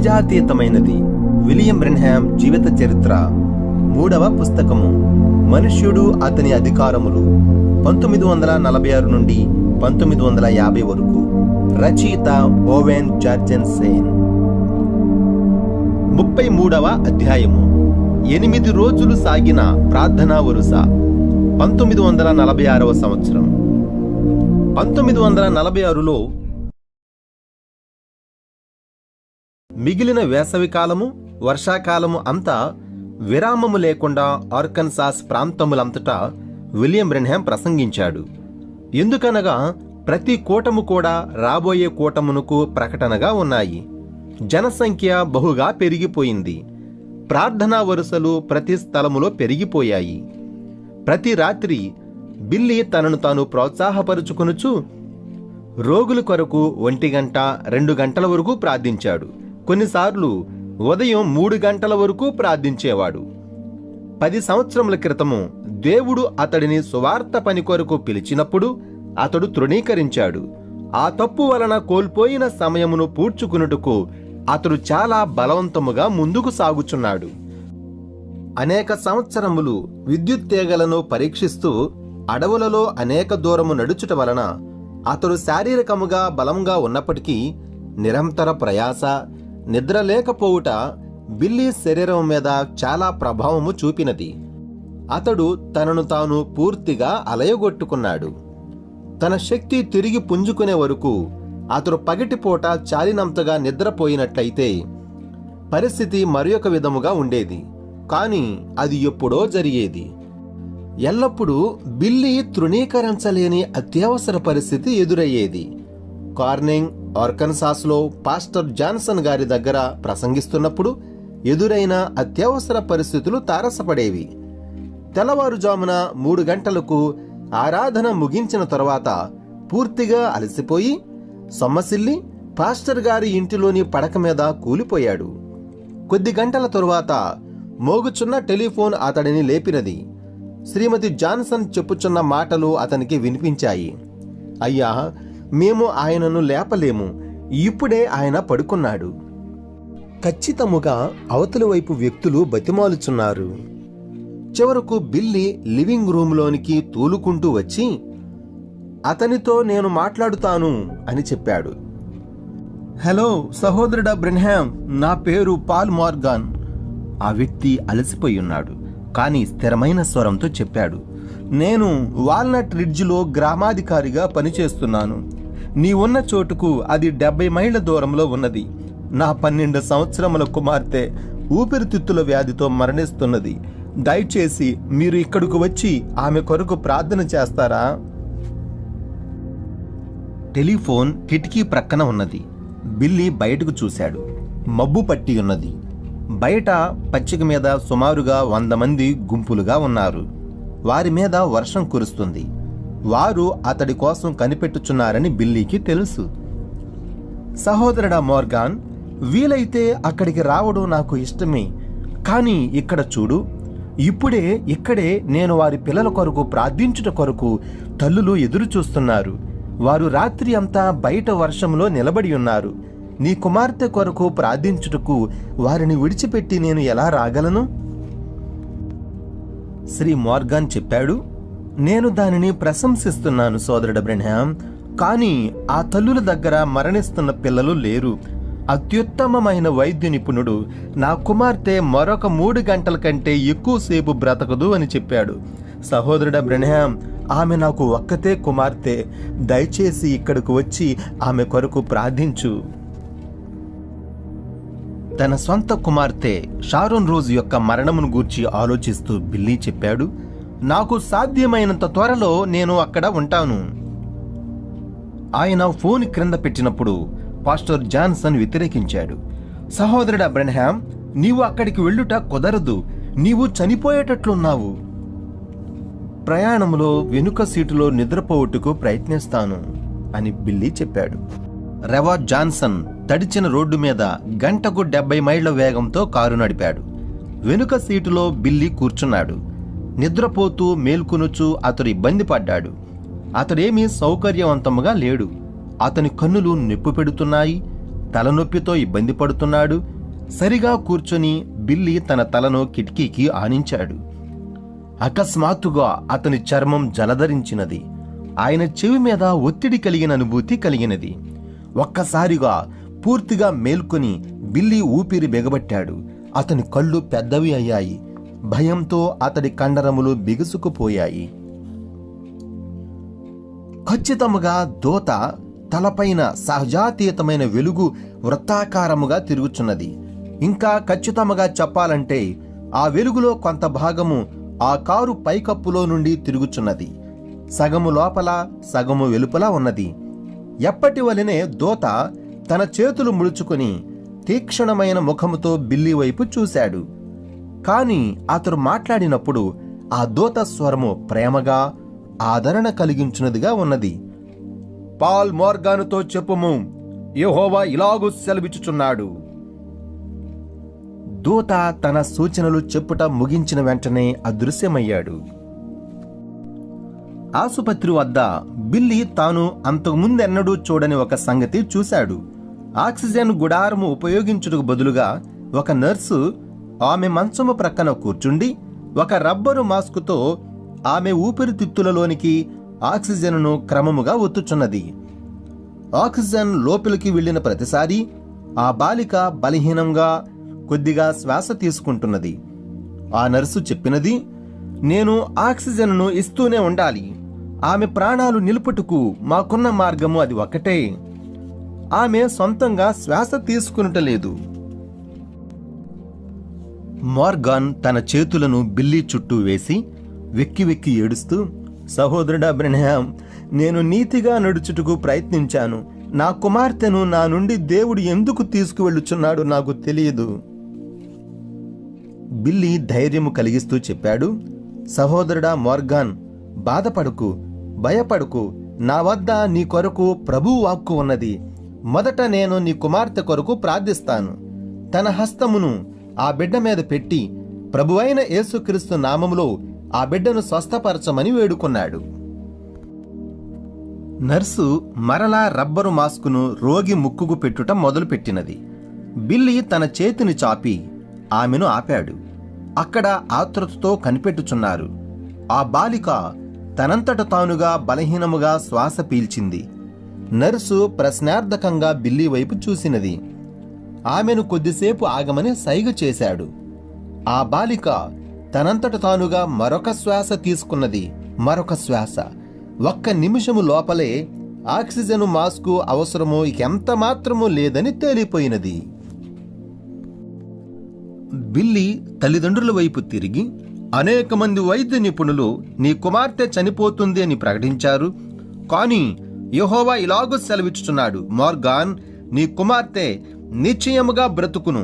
సహజాతీతమైనది. William Branham జీవిత చరిత్ర 3వ పుస్తకము. మనుష్యుడు అతని అధికారములు 1946 నుండి 1950 వరకు. రచయిత ఓవెన్ జార్జెన్సేన్. 33వ అధ్యాయము. 8 రోజులు సాగిన ప్రార్థనా వరుస. 1946వ సంవత్సరం. 1946లో మిగిలిన వేసవికాలము, వర్షాకాలము అంతా విరామము లేకుండా ఆర్కన్సాస్ ప్రాంతములంతటా విలియం బ్రెన్హామ్ ప్రసంగించాడు. ఎందుకనగా ప్రతి కూటము కూడా రాబోయే కూటమునకు ప్రకటనగా ఉన్నాయి. జనసంఖ్య బహుగా పెరిగిపోయింది. ప్రార్థనా వరుసలు ప్రతి స్థలములో పెరిగిపోయాయి. ప్రతి రాత్రి బిల్లీ తనను తాను ప్రోత్సాహపరుచుకొనుచు రోగుల కొరకు 1 గంట 2 గంటల వరకు ప్రార్థించాడు. కొన్నిసార్లు ఉదయం 3 గంటల వరకు ప్రార్థించేవాడు. 10 సంవత్సరముల క్రితము దేవుడు అతడిని సువార్త పని కొరకు పిలిచినప్పుడు అతడు తృణీకరించాడు. ఆ తప్పు వలన కోల్పోయిన సమయమును పూడ్చుకునుటకు అతడు చాలా బలవంతముగా ముందుకు సాగుచున్నాడు. అనేక సంవత్సరములు విద్యుత్ తీగలను పరీక్షిస్తూ అడవులలో అనేక దూరము నడుచుట వలన అతడు శారీరకముగా బలంగా ఉన్నప్పటికీ నిరంతర ప్రయాస, నిద్ర లేకపోవుట బిల్లీ శరీరం మీద చాలా ప్రభావము చూపినది. అతడు తనను తాను పూర్తిగా అలయగొట్టుకున్నాడు. తన శక్తి తిరిగి పుంజుకునే వరకు అతడు పగటిపూట చాలినంతగా నిద్రపోయినట్లయితే పరిస్థితి మరొక విధముగా ఉండేది. కాని అది ఎప్పుడో జరిగేది. ఎల్లప్పుడూ బిల్లీ తృణీకరించలేని అత్యవసర పరిస్థితి ఎదురయ్యేది. కార్నింగ్, ఆర్కన్సాస్లో పాస్టర్ జాన్సన్ గారి దగ్గర ప్రసంగిస్తున్నప్పుడు ఎదురైన అత్యవసర పరిస్థితులు తారసపడేవి. తెల్లవారుజామున 3 గంటలకు ఆరాధన ముగించిన తరువాత పూర్తిగా అలసిపోయి సొమ్మసిల్లి పాస్టర్ గారి ఇంటిలోని పడక మీద కూలిపోయాడు. కొద్ది గంటల తరువాత మోగుచున్న టెలిఫోన్ అతడిని లేపినది. శ్రీమతి జాన్సన్ చెప్పుచున్న మాటలు అతనికి వినిపించాయి. అయ్యా, మేము ఆయనను లేపలేము. ఇప్పుడే ఆయన పడుకున్నాడు. ఖచ్చితముగా అవతలి వైపు వ్యక్తులు బతిమాలుచున్నారు. చివరకు బిల్లీ లివింగ్ రూమ్లోనికి తూలుకుంటూ వచ్చి అతనితో నేను మాట్లాడుతాను అని చెప్పాడు. హలో సహోదరుడా బ్రెన్హామ్, నా పేరు పాల్ మార్గాన్. ఆ వ్యక్తి అలసిపోయి ఉన్నాడు, కానీ స్థిరమైన స్వరంతో చెప్పాడు. నేను వాల్నట్ రిడ్జ్లో గ్రామాధికారిగా పనిచేస్తున్నాను. నీ ఉన్న చోటుకు అది 70 మైళ్ళ దూరంలో ఉన్నది. నా 12 సంవత్సరముల కుమార్తె ఊపిరితిత్తుల వ్యాధితో మరణిస్తున్నది. దయచేసి మీరు ఇక్కడకు వచ్చి ఆమె కొరకు ప్రార్థన చేస్తారా? టెలిఫోన్ కిటికీ ప్రక్కన ఉన్నది. బిల్లీ బయటకు చూశాడు. మబ్బు పట్టి ఉన్నది. బయట పచ్చిక మీద సుమారుగా 100 మంది గుంపులుగా ఉన్నారు. వారి మీద వర్షం కురుస్తుంది. వారు అతడి కోసం కనిపెట్టుచున్నారని బిల్లీకి తెలుసు. సహోదరుడా మోర్గాన్, వీలైతే అక్కడికి రావడం నాకు ఇష్టమే. కానీ ఇక్కడ చూడు, ఇక్కడే నేను వారి పిల్లల కొరకు ప్రార్థించుట కొరకు తల్లులు ఎదురు చూస్తున్నారు. వారు రాత్రి అంతా బయట వర్షంలో నిలబడి ఉన్నారు. నీ కుమార్తె కొరకు ప్రార్థించుటకు వారిని విడిచిపెట్టి నేను ఎలా రాగలను? శ్రీ మోర్గాన్ చెప్పాడు. నేను దానిని ప్రశంసిస్తున్నాను సోదరుడ బ్రెన్హామ్. కానీ ఆ తల్లుల దగ్గర మరణిస్తున్న పిల్లలు లేరు. అత్యుత్తమమైన వైద్య నిపుణుడు నా కుమార్తె మరొక 3 గంటల కంటే ఎక్కువసేపు బ్రతకదు అని చెప్పాడు. సహోదరుడ బ్రెన్హామ్, ఆమె నాకు ఒక్కతే కుమార్తె. దయచేసి ఇక్కడకు వచ్చి ఆమె కొరకు ప్రార్థించు. తన సొంత కుమార్తె షారోన్ రోజు యొక్క మరణమును గూర్చి ఆలోచిస్తూ బిల్లీ చెప్పాడు. నాకు సాధ్యమైనంత త్వరలో నేను అక్కడ ఉంటాను. ఆయన ఫోన్ క్రింద పెట్టినప్పుడు పాస్టర్ జాన్సన్ వ్యతిరేకించాడు. సహోదరుడా బ్రెన్హామ్, నీవు అక్కడికి వెళ్ళుట కుదరదు. నీవు చనిపోయేటట్లున్నావు. ప్రయాణంలో వెనుక సీటులో నిద్రపోవుటకు ప్రయత్నిస్తాను అని బిల్లీ చెప్పాడు. రెవర్ జాన్సన్ తడిచిన రోడ్డు మీద గంటకు 70 మైళ్ళ వేగంతో కారు నడిపాడు. వెనుక సీటులో బిల్లీ కూర్చున్నాడు. నిద్రపోతూ మేల్కొనుచు అతడు ఇబ్బంది పడ్డాడు. అతడేమీ సౌకర్యవంతముగా లేడు. అతని కన్నులు నొప్పి పెడుతున్నాయి. తలనొప్పితో ఇబ్బంది పడుతున్నాడు. సరిగా కూర్చొని బిల్లీ తన తలను కిటికీకి ఆనించాడు. అకస్మాత్తుగా అతని చర్మం జలధరించినది. ఆయన చెవి మీద ఒత్తిడి కలిగిన అనుభూతి కలిగినది. ఒక్కసారిగా పూర్తిగా మేల్కొని బిల్లీ ఊపిరి బిగబట్టాడు. అతని కళ్ళు పెద్దవి అయ్యాయి. భయంతో అతడి కండరములు బిగుసుకుపోయాయి. ఖచ్చితంగా దూత తలపైన సహజాతీతమైన వెలుగు వృత్తాకారముగా తిరుగుచున్నది. ఇంకా ఖచ్చితంగా చెప్పాలంటే ఆ వెలుగులో కొంత భాగము ఆ కారు పైకప్పులో నుండి తిరుగుచున్నది. సగము లోపల సగము వెలుపల ఉన్నది. ఎప్పటి వలనే దూత తన చేతులు ముడుచుకొని తీక్షణమైన ముఖముతో బిల్లీ వైపు చూశాడు. కాని అతడు మాట్లాడినప్పుడు ఆ దూత స్వరము ప్రేమగా ఆదరణ కలిగించున్నదిగా ఉన్నది. పాల్ మోర్గానుతో చెప్పుము, యెహోవా ఇలాగు సెలవిచ్చుచున్నాడు. దూత తన సూచనలు చెప్పుట ముగించిన వెంటనే అదృశ్యమయ్యాడు. ఆసుపత్రి వద్ద బిల్లీ తాను అంతకుముందెన్నడూ చూడని ఒక సంగతి చూశాడు. ఆక్సిజన్ గుడారము ఉపయోగించుటకు బదులుగా ఒక నర్సు ఆమె మంచము ప్రక్కన కూర్చుండి ఒక రబ్బరు మాస్కుతో ఆమె ఊపిరితిత్తులలోనికి ఆక్సిజన్ను క్రమముగా ఒత్తుచున్నది. ఆక్సిజన్ లోపలికి వెళ్లిన ప్రతిసారి ఆ బాలిక బలహీనంగా కొద్దిగా శ్వాస తీసుకుంటున్నది. ఆ నర్సు చెప్పినది, నేను ఆక్సిజన్ను ఇస్తూనే ఉండాలి. ఆమె ప్రాణాలు నిలుపుటకు మాకున్న మార్గము అది ఒక్కటే. ఆమె సొంతంగా శ్వాస తీసుకునటలేదు. మోర్గాన్ తన చేతులను బిల్లీ చుట్టూ వేసి వెక్కి వెక్కి ఏడుస్తూ, సహోదరుడా బ్రెన్హామ్, నేను నీతిగా నడుచుటకు ప్రయత్నించాను. నా కుమార్తెను నా నుండి దేవుడు ఎందుకు తీసుకువెళ్ళుచున్నాడు నాకు తెలియదు. బిల్లీ ధైర్యము కలిగిస్తూ చెప్పాడు, సహోదరుడా మోర్గాన్, బాధపడుకు, భయపడుకు. నా వద్ద నీ కొరకు ప్రభువు వాక్కు ఉన్నది. మొదట నేను నీ కుమార్తె కొరకు ప్రార్థిస్తాను. తన హస్తమును ఆ బిడ్డ మీద పెట్టి ప్రభువైన యేసుక్రీస్తు నామములో ఆ బిడ్డను స్వస్థపరచమని వేడుకున్నాడు. నర్సు మరలా రబ్బరు మాస్కును రోగి ముక్కుకు పెట్టుట మొదలుపెట్టినది. బిల్లీ తన చేతిని చాపి ఆమెను ఆపాడు. అక్కడ ఆతృతతో కనిపెట్టుచున్నారు. ఆ బాలిక తనంతట తానుగా బలహీనముగా శ్వాస పీల్చింది. నర్సు ప్రశ్నార్థకంగా బిల్లీ వైపు చూసినది. ఆమెను కొద్దిసేపు ఆగమని సైగ చేశాడు. ఆ బాలిక తనంతట తానుగా మరొక శ్వాస తీసుకున్నది. మరొక శ్వాస. ఒక్క నిమిషము లోపలే ఆక్సిజన్ మాస్కు అవసరమో ఇకెంత మాత్రమూ లేదని తేలిపోయినది. బిల్లీ తల్లిదండ్రుల వైపు తిరిగి, అనేక మంది వైద్య నిపుణులు నీ కుమార్తె చనిపోతుంది అని ప్రకటించారు. కానీ యెహోవా ఇలాగూ సెలవిచ్చుచున్నాడు, మోర్గాన్, నీ కుమార్తె నిశ్చయముగా బ్రతుకును.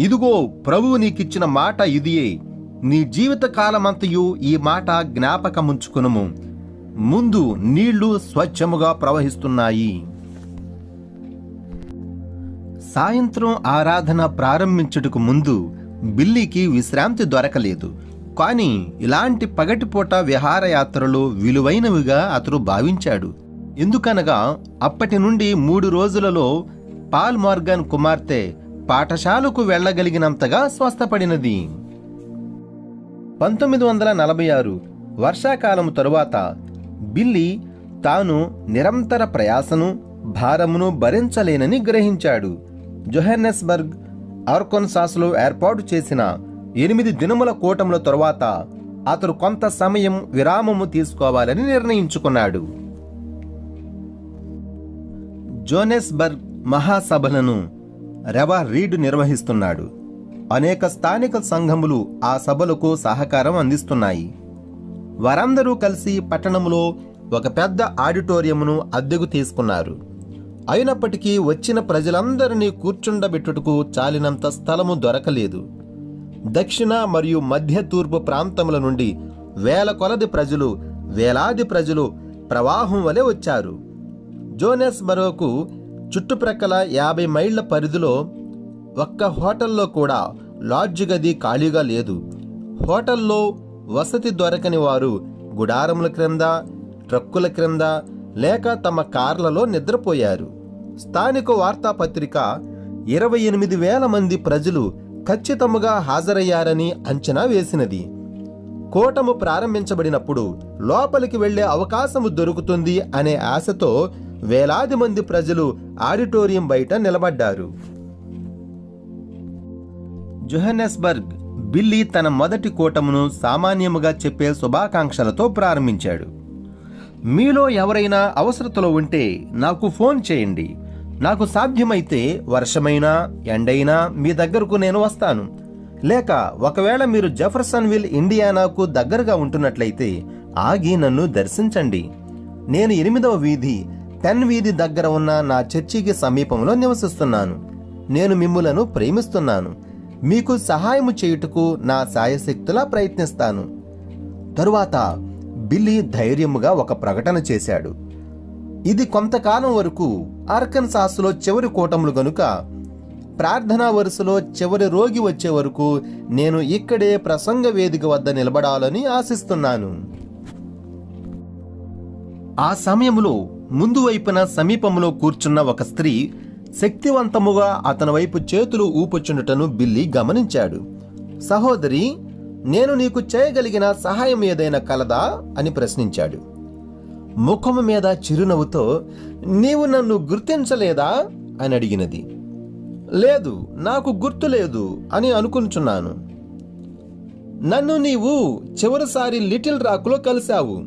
ఇదిగో ప్రభువు నీకిచ్చిన మాట ఇదియే. నీ జీవిత కాలమంతయు ఈ మాట జ్ఞాపకముంచుకునుము. ముందు నీళ్లు స్వచ్ఛముగా ప్రవహిస్తున్నాయి. సాయంత్రం ఆరాధన ప్రారంభించుటకు ముందు బిల్లీకి విశ్రాంతి దొరకలేదు. కానీ ఇలాంటి పగటిపూట విహారయాత్రలు విలువైనవిగా అతడు భావించాడు. ఎందుకనగా అప్పటి నుండి 3 రోజులలో పాల్ మోర్గాన్ కుమార్తె పాఠశాలకు వెళ్లగలిగినంతగా స్వస్థపడినది. 1946 వర్షాకాలము తరువాత బిల్లీ తాను నిరంతర ప్రయాసను భారమును భరించలేనని గ్రహించాడు. జోహాన్నెస్బర్గ్, ఆర్కన్సాస్లో ఏర్పాటు చేసిన 8 దినముల కూటముల తరువాత అతడు కొంత సమయం విరామము తీసుకోవాలని నిర్ణయించుకున్నాడు. జోహాన్నెస్బర్గ్ మహాసభలను రెవా రీడ్ నిర్వహిస్తున్నాడు. అనేక స్థానిక సంఘములు ఆ సభలకు సహకారం అందిస్తున్నాయి. వారందరూ కలిసి పట్టణంలో ఒక పెద్ద ఆడిటోరియంను అద్దెకు తీసుకున్నారు. అయినప్పటికీ వచ్చిన ప్రజలందరినీ కూర్చుండబెట్టుటకు చాలినంత స్థలము దొరకలేదు. దక్షిణ మరియు మధ్య తూర్పు ప్రాంతముల నుండి వేలాది ప్రజలు ప్రవాహం వలె వచ్చారు. జోహాన్నెస్బర్గ్కు చుట్టుప్రక్కల 50 మైళ్ల పరిధిలో ఒక్క హోటల్లో కూడా లాడ్జ్ గది ఖాళీగా లేదు. హోటల్లో వసతి దొరకని వారు గుడారముల క్రింద, ట్రక్కుల క్రింద లేక తమ కార్లలో నిద్రపోయారు. స్థానిక వార్తాపత్రిక 28,000 మంది ప్రజలు ఖచ్చితముగా హాజరయ్యారని అంచనా వేసినది. కూటము ప్రారంభించబడినప్పుడు లోపలికి వెళ్లే అవకాశము దొరుకుతుంది అనే ఆశతో వేలాది మంది ప్రజలు ఆడిటోరియం బయట నిలబడ్డారు. జోహన్నెస్బర్గ్ బిల్లీ తన మొదటి కూటమును సామాన్యముగా చెప్పే శుభాకాంక్షలతో ప్రారంభించాడు. మీలో ఎవరైనా అవసరతలో ఉంటే నాకు ఫోన్ చేయండి. నాకు సాధ్యమైతే వర్షమైనా ఎండైనా మీ దగ్గరకు నేను వస్తాను. లేక ఒకవేళ మీరు జెఫర్సన్విల్ ఇండియానాకు దగ్గరగా ఉంటున్నట్లయితే ఆగి నన్ను దర్శించండి. నేను 8వ వీధి పెన్ వీధి దగ్గర ఉన్న నా చర్చికి సమీపంలో నివసిస్తున్నాను. నేను మిమ్ములను ప్రేమిస్తున్నాను. మీకు సహాయము చేయుటకు నా సాయశక్తులా ప్రయత్నిస్తాను. తరువాత బిల్లీ ధైర్యముగా ఒక ప్రకటన చేశాడు. ఇది కొంతకాలం వరకు ఆర్కన్సాస్లో చివరి కూటములు గనుక ప్రార్థనా వరుసలో చివరి రోగి వచ్చే వరకు నేను ఇక్కడే ప్రసంగ వేదిక వద్ద నిలబడాలని ఆశిస్తున్నాను. ఆ సమయంలో ముందు వైపున సమీపంలో కూర్చున్న ఒక స్త్రీ శక్తివంతముగా అతని వైపు చేతులు ఊపుచుండుటను బిల్లీ గమనించాడు. సహోదరి, నేను నీకు చేయగలిగిన సహాయం ఏదైనా కలదా అని ప్రశ్నించాడు. ముఖము మీద చిరునవ్వుతో, నీవు నన్ను గుర్తించలేదా అని అడిగినది. లేదు, నాకు గుర్తు లేదు అని అనుకుంటున్నాను. నన్ను నీవు చివరిసారి లిటిల్ రాక్లో కలిశావు.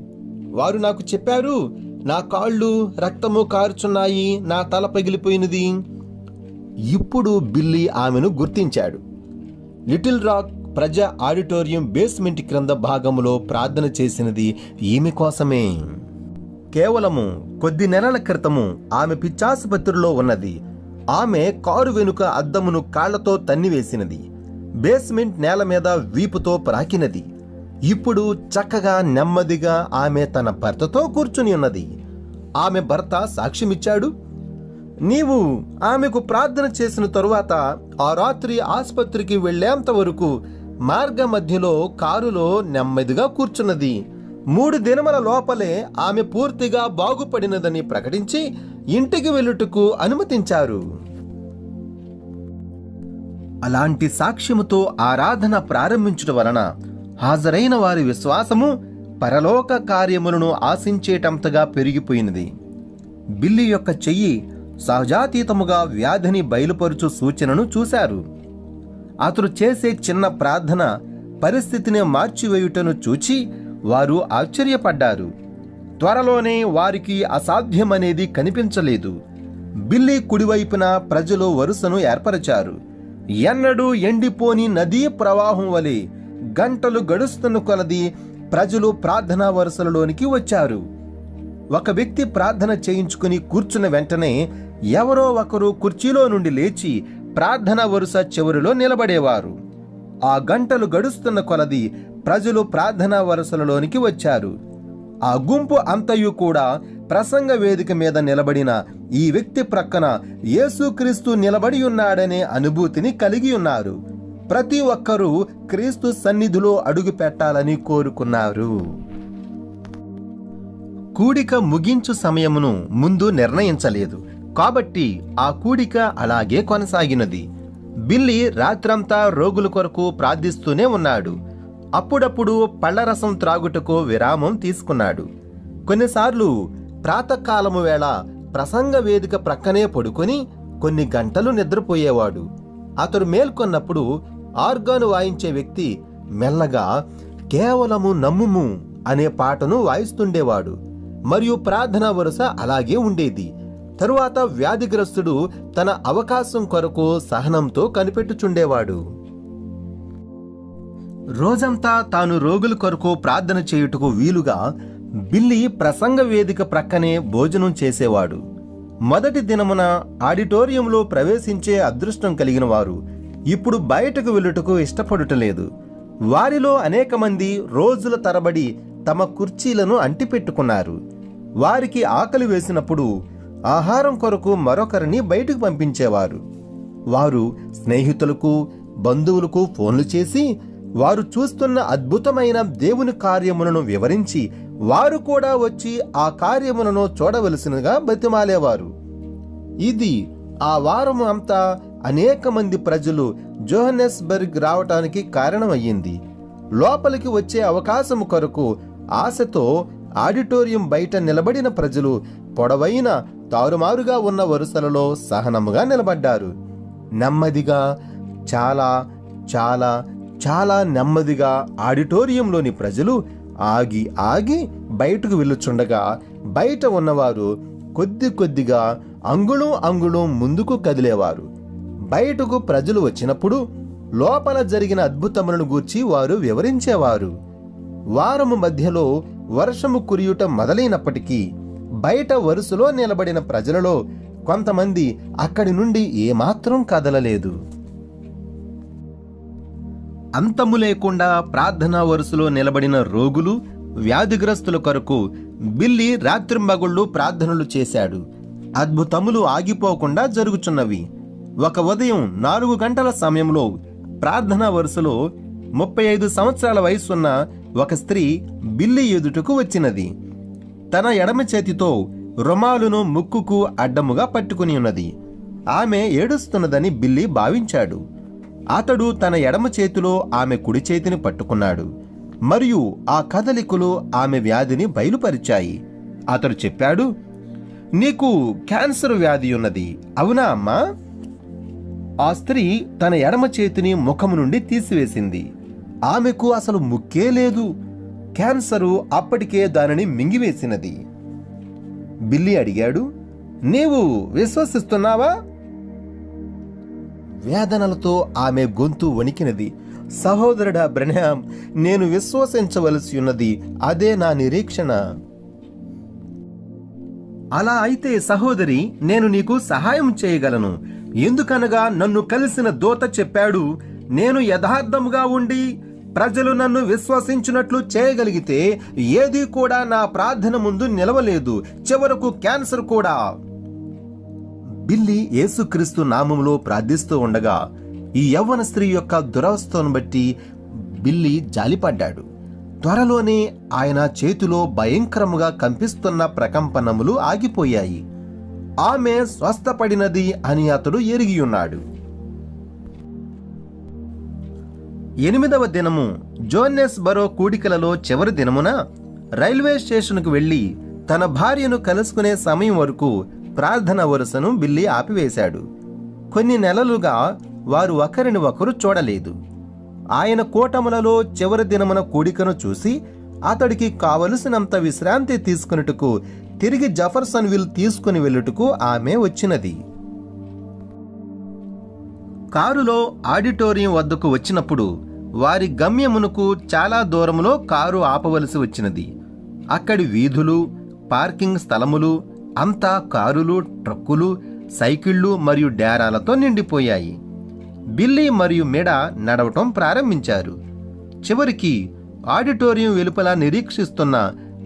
వారు నాకు చెప్పారు, నా కాళ్ళు రక్తము కారుచున్నాయి, నా తల పగిలిపోయినది. ఇప్పుడు బిల్లీ ఆమెను గుర్తించాడు. లిటిల్ రాక్ ప్రజా ఆడిటోరియం బేస్మెంట్ క్రింద భాగములో ప్రార్థన చేసినది ఈమె కోసమే. కేవలము కొద్ది నెలల క్రితము ఆమె పిచ్చాసుపత్రిలో ఉన్నది. ఆమె కారు వెనుక అద్దమును కాళ్లతో తన్నివేసినది. బేస్మెంట్ నేల మీద వీపుతో ప్రాకినది. ఇప్పుడు చక్కగా నెమ్మదిగా ఆమె తన భర్తతో కూర్చుని ఉన్నది. ఆమె భర్త సాక్ష్యమిచ్చాడు. నీవు ఆమెకు ప్రార్థన చేసిన తరువాత ఆ రాత్రి ఆసుపత్రికి వెళ్లేంత వరకు మార్గ మధ్యలో కారులో నెమ్మదిగా కూర్చున్నది. 3 దినముల లోపలే ఆమె పూర్తిగా బాగుపడినదని ప్రకటించి ఇంటికి వెళ్ళుటకు అనుమతించారు. అలాంటి సాక్ష్యముతో ఆరాధన ప్రారంభించడం వలన హాజరైన వారి విశ్వాసము పరలోక కార్యములను ఆశించేటంతగా పెరిగిపోయినది. బిల్లీ యొక్క చెయ్యి సహజాతీతముగా వ్యాధిని బయలుపరుచు సూచనను చూశారు. అతడు చేసే చిన్న ప్రార్థన పరిస్థితిని మార్చివేయుటను చూచి వారు ఆశ్చర్యపడ్డారు. త్వరలోనే వారికి అసాధ్యమనేది కనిపించలేదు. బిల్లీ కుడివైపున ప్రజలు వరుసను ఏర్పరిచారు. ఎన్నడూ ఎండిపోని నదీ ప్రవాహం వలె గంటలు గడుస్తున్న కొలది ప్రజలు ప్రార్థనా వరుసలలోనికి వచ్చారు. ఒక వ్యక్తి ప్రార్థన చేయించుకుని కూర్చున్న వెంటనే ఎవరో ఒకరు కుర్చీలో నుండి లేచి ప్రార్థనా వరుస చివరిలో నిలబడేవారు. ఆ గంటలు గడుస్తున్న కొలది ప్రజలు ప్రార్థనా వరుసలలోనికి వచ్చారు. ఆ గుంపు అంతయు కూడా ప్రసంగ వేదిక మీద నిలబడిన ఈ వ్యక్తి ప్రక్కన యేసుక్రీస్తు నిలబడి ఉన్నాడనే అనుభూతిని కలిగి ఉన్నారు. ప్రతి ఒక్కరూ క్రీస్తు సన్నిధిలో అడుగు పెట్టాలని కోరుకున్నారు. కూడిక ముగించు సమయమును ముందు నిర్ణయించలేదు కాబట్టి ఆ కూడిక అలాగే కొనసాగినది. బిల్లీ రాత్రంతా రోగుల కొరకు ప్రార్థిస్తూనే ఉన్నాడు. అప్పుడప్పుడు పళ్లరసం త్రాగుటకు విరామం తీసుకున్నాడు. కొన్నిసార్లు ప్రాతకాలము వేళ ప్రసంగ వేదిక ప్రక్కనే పడుకొని కొన్ని గంటలు నిద్రపోయేవాడు. అతడు మేల్కొన్నప్పుడు ఆర్గాను వాయించే వ్యక్తి మెల్లగా కేవలము నమ్ముము అనే పాటను వాయిస్తుండేవాడు. మరియు ప్రార్థనా వరుస అలాగే ఉండేది. తరువాత వ్యాధిగ్రస్తుడు తన అవకాశం కొరకు సహనంతో కనిపెట్టుచుండేవాడు. రోజంతా తాను రోగుల కొరకు ప్రార్థన చేయుటకు వీలుగా బిల్లీ ప్రసంగ వేదిక ప్రక్కనే భోజనం చేసేవాడు. మొదటి దినమున ఆడిటోరియంలో ప్రవేశించే అదృష్టం కలిగిన వారు ఇప్పుడు బయటకు వెళ్ళుటకు ఇష్టపడుటలేదు. వారిలో అనేక మంది రోజుల తరబడి తమ కుర్చీలను అంటిపెట్టుకున్నారు. వారికి ఆకలి వేసినప్పుడు ఆహారం కొరకు మరొకరిని బయటకు పంపించేవారు. వారు స్నేహితులకు బంధువులకు ఫోన్లు చేసి వారు చూస్తున్న అద్భుతమైన దేవుని కార్యములను వివరించి వారు కూడా వచ్చి ఆ కార్యములను చూడవలసినగా బతిమాలేవారు. ఇది ఆ వారము అంతా అనేక మంది ప్రజలు జోహన్నెస్బర్గ్ రావటానికి కారణమయ్యింది. లోపలికి వచ్చే అవకాశం కొరకు ఆశతో ఆడిటోరియం బయట నిలబడిన ప్రజలు పొడవైన తారుమారుగా ఉన్న వరుసలలో సహనముగా నిలబడ్డారు. నెమ్మదిగా, చాలా చాలా చాలా నెమ్మదిగా ఆడిటోరియంలోని ప్రజలు ఆగి ఆగి బయటకు వెళ్ళుచుండగా బయట ఉన్నవారు కొద్ది కొద్దిగా అంగుళం అంగుళం ముందుకు కదిలేవారు. బయటకు ప్రజలు వచ్చినప్పుడు లోపల జరిగిన అద్భుతములను గూర్చి వారు వివరించేవారు. వారము మధ్యలో వర్షము కురియుట మొదలైనప్పటికీ బయట వరుసలో నిలబడిన ప్రజలలో కొంతమంది అక్కడి నుండి ఏమాత్రం కదలలేదు. అంతము లేకుండా ప్రార్థనా వరుసలో నిలబడిన రోగులు, వ్యాధిగ్రస్తుల కొరకు బిల్లీ రాత్రింబగళ్ళు ప్రార్థనలు చేశాడు. అద్భుతములు ఆగిపోకుండా జరుగుచున్నవి. ఒక ఉదయం 4 గంటల సమయంలో ప్రార్థనా వరుసలో 35 సంవత్సరాల వయసున్న ఒక స్త్రీ బిల్లీ ఎదుటకు వచ్చినది. తన ఎడమ చేతితో రుమాలును ముక్కుకు అడ్డముగా పట్టుకుని ఉన్నది. ఆమె ఏడుస్తున్నదని బిల్లీ భావించాడు. అతడు తన ఎడమ చేతిలో ఆమె కుడి చేతిని పట్టుకున్నాడు మరియు ఆ కదలికలు ఆమె వ్యాధిని బయలుపరిచాయి. అతడు చెప్పాడు, నీకు క్యాన్సర్ వ్యాధి ఉన్నది, అవునా అమ్మా? ఆ స్త్రీ తన ఎడమ చేతిని ముఖము నుండి తీసివేసింది. ఆమెకు అసలు ముక్కే లేదు. క్యాన్సరు అప్పటికే దానిని మింగివేసినది. బిల్లీ అడిగాడు, నీవు విశ్వసిస్తున్నావా? వేదనలతో ఆమె గొంతు వణికినది. సహోదరుడా బ్రహ్యాం, నేను విశ్వసించవలసి ఉన్నది, అదే నా నిరీక్షణ. అలా అయితే సహోదరి, నేను నీకు సహాయం చేయగలను. ఎందుకనగా నన్ను కలిసిన దూత చెప్పాడు, నేను యథార్థముగా ఉండి ప్రజలు నన్ను విశ్వసించినట్లు చేయగలిగితే ఏది కూడా నా ప్రార్థన ముందు నిలవలేదు, చివరకు క్యాన్సర్ కూడా. బిల్లీ యేసుక్రీస్తు నామములో ప్రార్థిస్తూ ఉండగా ఈ యవ్వన స్త్రీ యొక్క దురవస్థను బట్టి బిల్లీ జాలిపడ్డాడు. త్వరలోనే ఆయన చేతిలో భయంకరముగా కంపిస్తున్న ప్రకంపనములు ఆగిపోయాయి. ఆమె స్వస్థపడినది అని అతడు ఎరిగియున్నాడు. 8వ దినము జోహన్నెస్బరో కూడికలలో చివరి దినమున రైల్వే స్టేషన్కు వెళ్లి తన భార్యను కలుసుకునే సమయం వరకు ప్రార్థన వరుసను బిల్లీ ఆపివేశాడు. కొన్ని నెలలుగా వారు ఒకరిని ఒకరు చూడలేదు. ఆయన కూటములలో చివరి దినమున కూడికను చూసి అతడికి కావలసినంత విశ్రాంతి తీసుకున్నట్టుకు తిరిగి జెఫర్సన్విల్ తీసుకుని వెళ్ళుటకు ఆమె వచ్చినది. కారులో ఆడిటోరియం వద్దకు వచ్చినప్పుడు వారి గమ్యమునకు చాలా దూరములో కారు ఆపవలసి వచ్చినది. అక్కడి వీధులు, పార్కింగ్ స్థలములు అంతా కారులు, ట్రక్కులు, సైకిళ్లు మరియు డేరాలతో నిండిపోయాయి. బిల్లీ మరియు మెడ నడవటం ప్రారంభించారు. చివరికి ఆడిటోరియం వెలుపల నిరీక్షిస్తున్న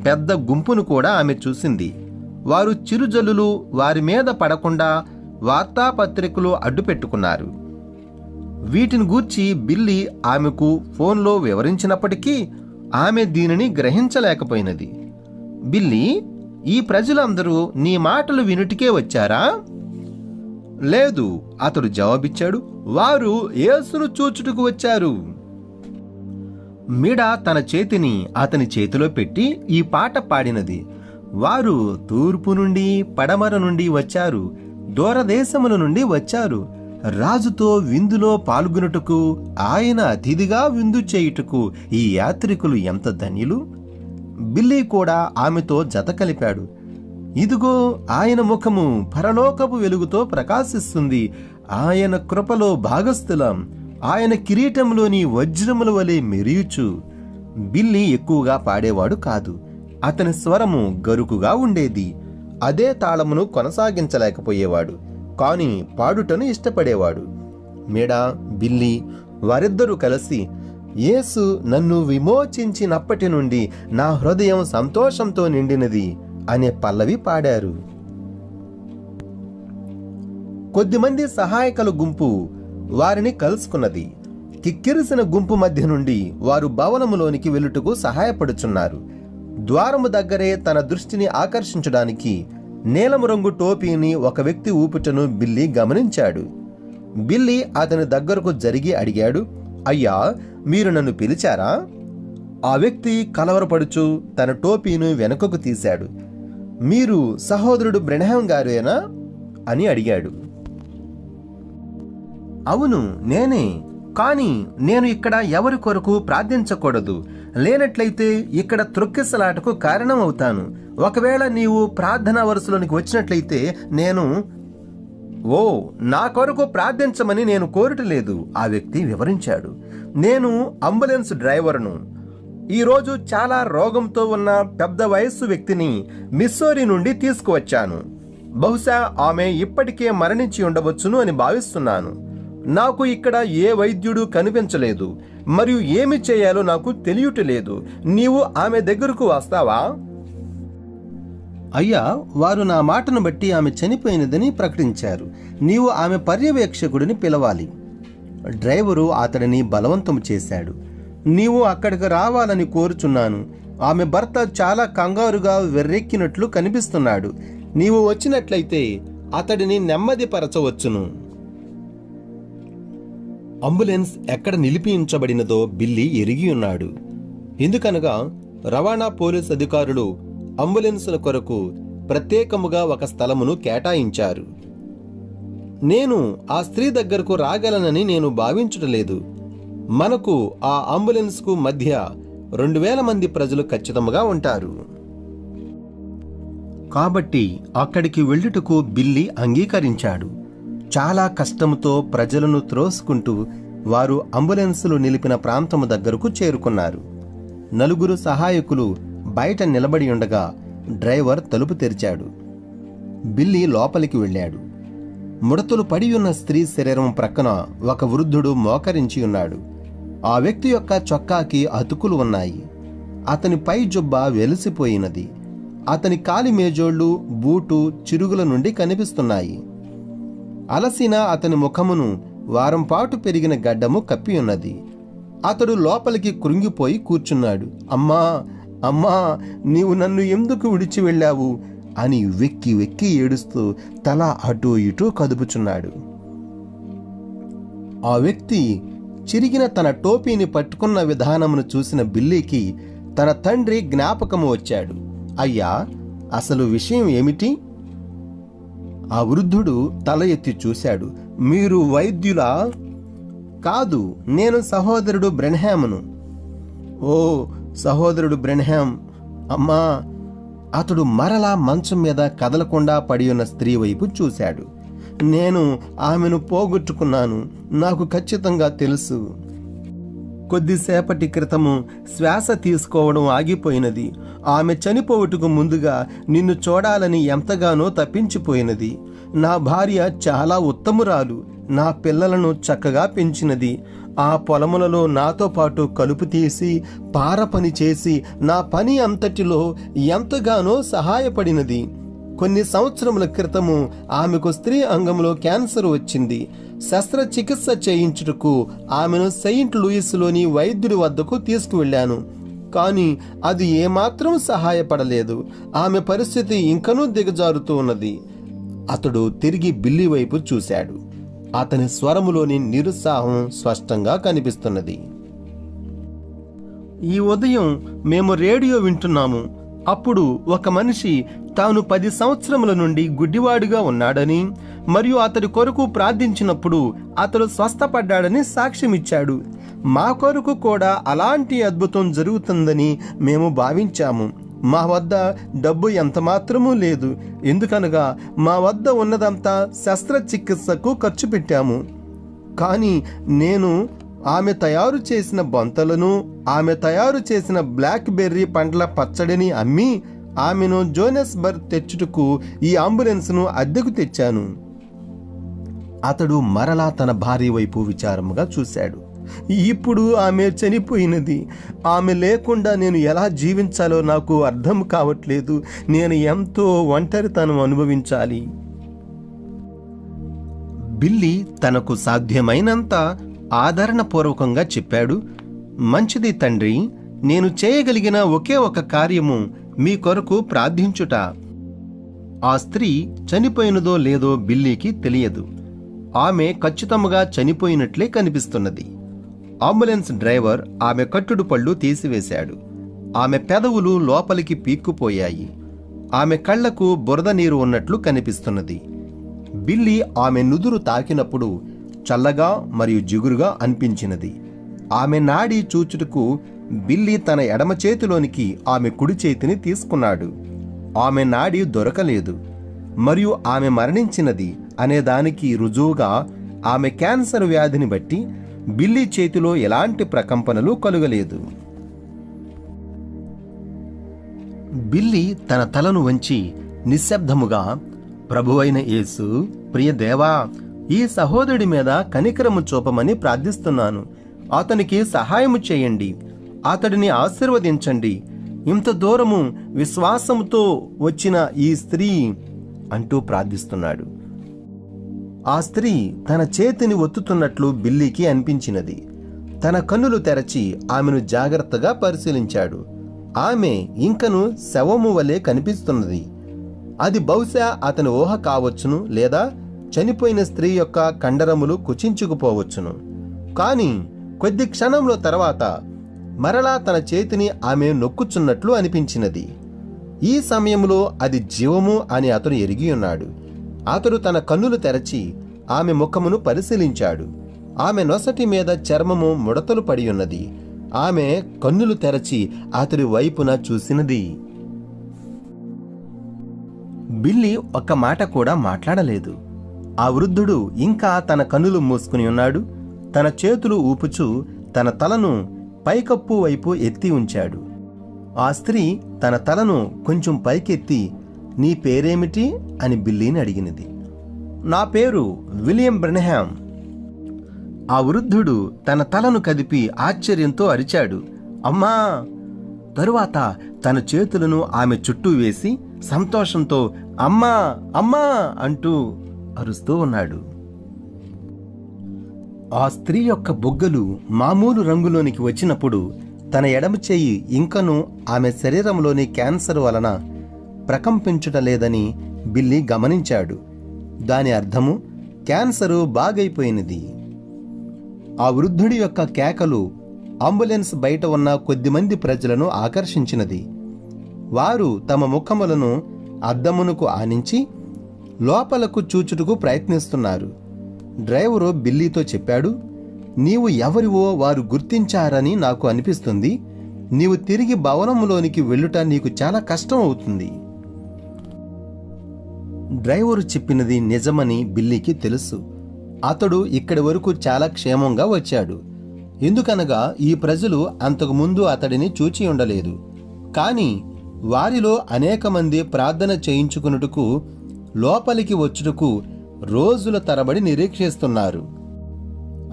పెద్ద గుంపును కూడా ఆమె చూసింది. వారు చిరుజల్లులు వారి మీద పడకుండా వార్తాపత్రికలు అడ్డుపెట్టుకున్నారు. వీటిని గూర్చి బిల్లీ ఆమెకు ఫోన్లో వివరించినప్పటికీ ఆమె దీనిని గ్రహించలేకపోయినది. బిల్లీ, ఈ ప్రజలందరూ నీ మాటలు వినుటికే వచ్చారా? లేదు, అతడు జవాబిచ్చాడు. వారు యేసును చూచుటకు వచ్చారు. మిడ తన చేతిని అతని చేతిలో పెట్టి ఈ పాట పాడినది. వారు తూర్పు నుండి, పడమర నుండి వచ్చారు, దూరదేశముల నుండి వచ్చారు. రాజుతో విందులో పాల్గొనుటకు, ఆయన అతిథిగా విందు చేయుటకు ఈ యాత్రికులు ఎంత ధన్యులు. బిల్లీ కూడా ఆమెతో జత కలిపాడు. ఇదిగో ఆయన ముఖము పరలోకపు వెలుగుతో ప్రకాశిస్తుంది. ఆయన కృపలో భాగస్థులం. ఆయన కిరీటంలోని వజ్రముల వలె మెరియుచు. బిల్లీ ఎక్కువగా పాడేవాడు కాదు. అతని స్వరము గరుకుగా ఉండేది. అదే తాళమును కొనసాగించలేకపోయేవాడు, కాని పాడుటను ఇష్టపడేవాడు. మెడ, బిల్లీ వారిద్దరూ కలిసి యేసు నన్ను విమోచించినప్పటి నుండి నా హృదయం సంతోషంతో నిండినది అనే పల్లవి పాడారు. కొద్దిమంది సహాయకుల గుంపు వారిని కలుసుకున్నది. కిక్కిరిసిన గుంపు మధ్య నుండి వారు భవనములోనికి వెళ్ళుటకు సహాయపడుచున్నారు. ద్వారము దగ్గరే తన దృష్టిని ఆకర్షించడానికి నీలము రంగు టోపీని ఒక వ్యక్తి ఊపుటను బిల్లీ గమనించాడు. బిల్లీ అతని దగ్గరకు జరిగి అడిగాడు, అయ్యా, మీరు నన్ను పిలిచారా? ఆ వ్యక్తి కలవరపడుచు తన టోపీను వెనుకకు తీశాడు. మీరు సహోదరుడు బ్రెన్హామ్ గారేనా అని అడిగాడు. అవును, నేనే. కానీ నేను ఇక్కడ ఎవరి కొరకు ప్రార్థించకూడదు. లేనట్లయితే ఇక్కడ త్రొక్కిసలాటకు కారణం అవుతాను. ఒకవేళ నీవు ప్రార్థనా వరుసలోనికి వచ్చినట్లయితే నేను నా కొరకు ప్రార్థించమని నేను కోరటలేదు, ఆ వ్యక్తి వివరించాడు. నేను అంబులెన్స్ డ్రైవర్ను. ఈరోజు చాలా రోగంతో ఉన్న పెద్ద వయస్సు వ్యక్తిని మిస్సోరీ నుండి తీసుకువచ్చాను. బహుశా ఆమె ఇప్పటికే మరణించి ఉండవచ్చును అని భావిస్తున్నాను. నాకు ఇక్కడ ఏ వైద్యుడు కనిపించలేదు మరియు ఏమి చేయాలో నాకు తెలియటలేదు. నీవు ఆమె దగ్గరకు వస్తావా? అయ్యా, వారు నా మాటను బట్టి ఆమె చనిపోయినదని ప్రకటించారు. నీవు ఆమె పర్యవేక్షకుడిని పిలవాలి. డ్రైవరు అతడిని బలవంతం చేశాడు. నీవు అక్కడికి రావాలని కోరుచున్నాను. ఆమె భర్త చాలా కంగారుగా వెర్రెక్కినట్లు కనిపిస్తున్నాడు. నీవు వచ్చినట్లయితే అతడిని నెమ్మదిపరచవచ్చును. అంబులెన్స్ ఎక్కడ నిలిపించబడినదో బిల్లీ ఎరిగి ఉన్నాడు. ఎందుకనగా రవాణా పోలీస్ అధికారులు అంబులెన్సుల కొరకు ప్రత్యేకముగా ఒక స్థలమును కేటాయించారు. నేను ఆ స్త్రీ దగ్గరకు రాగలనని నేను భావించటలేదు. మనకు ఆ అంబులెన్స్కు మధ్య 2000 మంది ప్రజలు ఖచ్చితంగా ఉంటారు. కాబట్టి అక్కడికి వెళ్ళుటకు బిల్లీ అంగీకరించాడు. చాలా కష్టంతో ప్రజలను త్రోసుకుంటూ వారు అంబులెన్సులు నిలిపిన ప్రాంతము దగ్గరకు చేరుకున్నారు. 4 సహాయకులు బయట నిలబడి ఉండగా డ్రైవర్ తలుపు తెరిచాడు. బిల్లీ లోపలికి వెళ్ళాడు. ముడతలు పడి ఉన్న స్త్రీ శరీరం ప్రక్కన ఒక వృద్ధుడు మోకరించి ఉన్నాడు. ఆ వ్యక్తి యొక్క చొక్కాకి అతుకులు ఉన్నాయి. అతని పై జుబ్బా వెలిసిపోయినది. అతని కాలి మేజోళ్లు, బూటు చిరుగుల నుండి కనిపిస్తున్నాయి. అలసిన అతని ముఖమును వారం పాటు పెరిగిన గడ్డము కప్పి ఉన్నది. అతడు లోపలికి కృంగిపోయి కూర్చున్నాడు. అమ్మా, అమ్మా, నీవు నన్ను ఎందుకు విడిచి వెళ్ళావు అని వెక్కి వెక్కి ఏడుస్తూ తల అటూ ఇటూ కదుపుచున్నాడు. ఆ వ్యక్తి చిరిగిన తన టోపీని పట్టుకున్న విధానమును చూసిన బిల్లీకి తన తండ్రి జ్ఞాపకము వచ్చాడు. అయ్యా, అసలు విషయం ఏమిటి? ఆ వృద్ధుడు తల ఎత్తి చూశాడు. మీరు వైద్యులా? కాదు, నేను సహోదరుడు బ్రెన్హామ్ను. ఓ సహోదరుడు బ్రెన్హామ్, అమ్మా. అతడు మరలా మంచం మీద కదలకుండా పడి ఉన్న స్త్రీ వైపు చూశాడు. నేను ఆమెను పోగొట్టుకున్నాను. నాకు ఖచ్చితంగా తెలుసు. కొద్దిసేపటి క్రితము శ్వాస తీసుకోవడం ఆగిపోయినది. ఆమె చనిపోవుటకు ముందుగా నిన్ను చూడాలని ఎంతగానో తప్పించిపోయినది. నా భార్య చాలా ఉత్తమురాలు. నా పిల్లలను చక్కగా పెంచినది. ఆ పొలములలో నాతో పాటు కలుపు తీసి పార పని చేసి నా పని అంతటిలో ఎంతగానో సహాయపడినది. కొన్ని సంవత్సరముల క్రితము ఆమెకు స్త్రీ అంగంలో క్యాన్సర్ వచ్చింది. శస్త్రచికిత్స చేయించుటకు ఆమెను సెయింట్ లూయిస్లోని వైద్యుడి వద్దకు తీసుకువెళ్ళాను. కానీ అది ఏమాత్రం సహాయపడలేదు. ఆమె పరిస్థితి ఇంకనూ దిగజారుతూ ఉన్నది. అతడు తిరిగి బిల్లీ వైపు చూశాడు. అతని స్వరములోని నిరుత్సాహం స్పష్టంగా కనిపిస్తున్నది. ఈ ఉదయం మేము రేడియో వింటున్నాము. అప్పుడు ఒక మనిషి తాను 10 సంవత్సరముల నుండి గుడ్డివాడుగా ఉన్నాడని మరియు అతడి కొరకు ప్రార్థించినప్పుడు అతడు స్వస్థపడ్డాడని సాక్ష్యమిచ్చాడు. మా కొరకు కూడా అలాంటి అద్భుతం జరుగుతుందని మేము భావించాము. మా వద్ద డబ్బు ఎంతమాత్రమూ లేదు. ఎందుకనగా మా వద్ద ఉన్నదంతా శస్త్రచికిత్సకు ఖర్చు పెట్టాము. కానీ నేను ఆమె తయారు చేసిన బొంతలను, ఆమె తయారు చేసిన బ్లాక్ బెర్రీ పండ్ల పచ్చడిని అమ్మి ఆమెను జోనెస్బర్గ్ తెచ్చుటకు ఈ అంబులెన్స్ను అద్దెకు తెచ్చాను. అతడు మరలా తన భార్య వైపు విచారముగా చూశాడు. ఇప్పుడు ఆమె చనిపోయినది. ఆమె లేకుండా నేను ఎలా జీవించాలో నాకు అర్థం కావట్లేదు. నేను ఎంతో ఒంటరితనం అనుభవించాలి. బిల్లీ తనకు సాధ్యమైనంత ఆదరణపూర్వకంగా చెప్పాడు. మంచిది తండ్రి, నేను చేయగలిగిన ఒకే ఒక కార్యము మీ కొరకు ప్రార్థించుట. ఆ స్త్రీ చనిపోయినదో లేదో బిల్లీకి తెలియదు. ఆమె ఖచ్చితంగా చనిపోయినట్లే కనిపిస్తున్నది. అంబులెన్స్ డ్రైవర్ ఆమె కట్టుడు పళ్ళు తీసివేశాడు. ఆమె పెదవులు లోపలికి పీక్కుపోయాయి. ఆమె కళ్లకు బురద నీరు ఉన్నట్లు కనిపిస్తున్నది. బిల్లీ ఆమె నుదురు తాకినప్పుడు చల్లగా మరియు జిగురుగా అనిపించినది. ఆమె నాడి చూచుటకు బిల్లీ తన ఎడమ చేతిలోనికి ఆమె కుడి చేతిని తీసుకున్నాడు. ఆమె నాడి దొరకలేదు మరియు ఆమె మరణించినది అనేదానికి రుజువుగా ఆమె క్యాన్సర్ వ్యాధిని బట్టి బిల్లీ చేతిలో ఎలాంటి ప్రకంపనలు కలుగలేదు. బిల్లీ తన తలను వంచి నిశ్శబ్దముగా, ప్రభువైన యేసు, ప్రియ దేవా, ఈ సహోదరుడి మీద కనికరము చూపమని ప్రార్థిస్తున్నాను. అతనికి సహాయము చేయండి, అతడిని ఆశీర్వదించండి. ఇంత దూరము విశ్వాసముతో వచ్చిన ఈ స్త్రీ అంటూ ప్రార్థిస్తున్నాడు. ఆ స్త్రీ తన చేతిని ఒత్తుతున్నట్లు బిల్లీకి అనిపించినది. తన కన్నులు తెరచి ఆమెను జాగ్రత్తగా పరిశీలించాడు. ఆమె ఇంకను శవము వలె కనిపిస్తున్నది. అది బహుశా అతని ఊహ కావచ్చును, లేదా చనిపోయిన స్త్రీ యొక్క కండరములు కుచించుకుపోవచ్చును. కాని కొద్ది క్షణంలో తర్వాత మరలా తన చేతిని ఆమె నొక్కుచున్నట్లు అనిపించినది. ఈ సమయంలో అది జీవము అని అతడు ఎరిగి ఉన్నాడు. అతడు తన కన్నులు తెరచి ఆమె ముఖమును పరిశీలించాడు. ఆమె నొసటి మీద చర్మము ముడతలు పడి ఉన్నది. ఆమె కన్నులు తెరచి అతడి వైపున చూసినది. బిల్లీ ఒక్క మాట కూడా మాట్లాడలేదు. ఆ వృద్ధుడు ఇంకా తన కన్నులు మూసుకుని ఉన్నాడు. తన చేతులు ఊపుచూ తన తలను పైకప్పు వైపు ఎత్తి ఉంచాడు. ఆ స్త్రీ తన తలను కొంచెం పైకెత్తి, నీ పేరేమిటి అని బిల్లీని అడిగినది. నా పేరు విలియం బ్రెన్హామ్. ఆ వృద్ధుడు తన తలను కదిపి ఆశ్చర్యంతో అరిచాడు, అమ్మా! తరువాత తన చేతులను ఆమె చుట్టూ వేసి సంతోషంతో అమ్మా అమ్మా అంటూ అరుస్తూ ఉన్నాడు. ఆ స్త్రీ యొక్క బొగ్గలు మామూలు రంగులోనికి వచ్చినప్పుడు తన ఎడమ చెయ్యి ఇంకను ఆమె శరీరంలోని క్యాన్సర్ వలన ప్రకంపించుటలేదని బిల్లీ గమనించాడు. దాని అర్థము క్యాన్సరు బాగైపోయినది. ఆ వృద్ధుడి యొక్క కేకలు అంబులెన్స్ బయట ఉన్న కొద్దిమంది ప్రజలను ఆకర్షించినది. వారు తమ ముఖములను అద్దమునకు ఆనించి లోపలకు చూచుటకు ప్రయత్నిస్తున్నారు. డ్రైవరు బిల్లీతో చెప్పాడు, నీవు ఎవరివో వారు గుర్తించారని నాకు అనిపిస్తుంది. నీవు తిరిగి భవనంలోనికి వెళ్ళుట నీకు చాలా కష్టం అవుతుంది. డ్రైవరు చెప్పినది నిజమని బిల్లీకి తెలుసు. అతడు ఇక్కడి వరకు చాలా క్షేమంగా వచ్చాడు. ఎందుకనగా ఈ ప్రజలు అంతకుముందు అతడిని చూచి ఉండలేదు. కాని వారిలో అనేక మంది ప్రార్థన చేయించుకున్నట్టుకు లోపలికి వచ్చుటకు రోజుల తరబడి నిరీక్షిస్తున్నారు.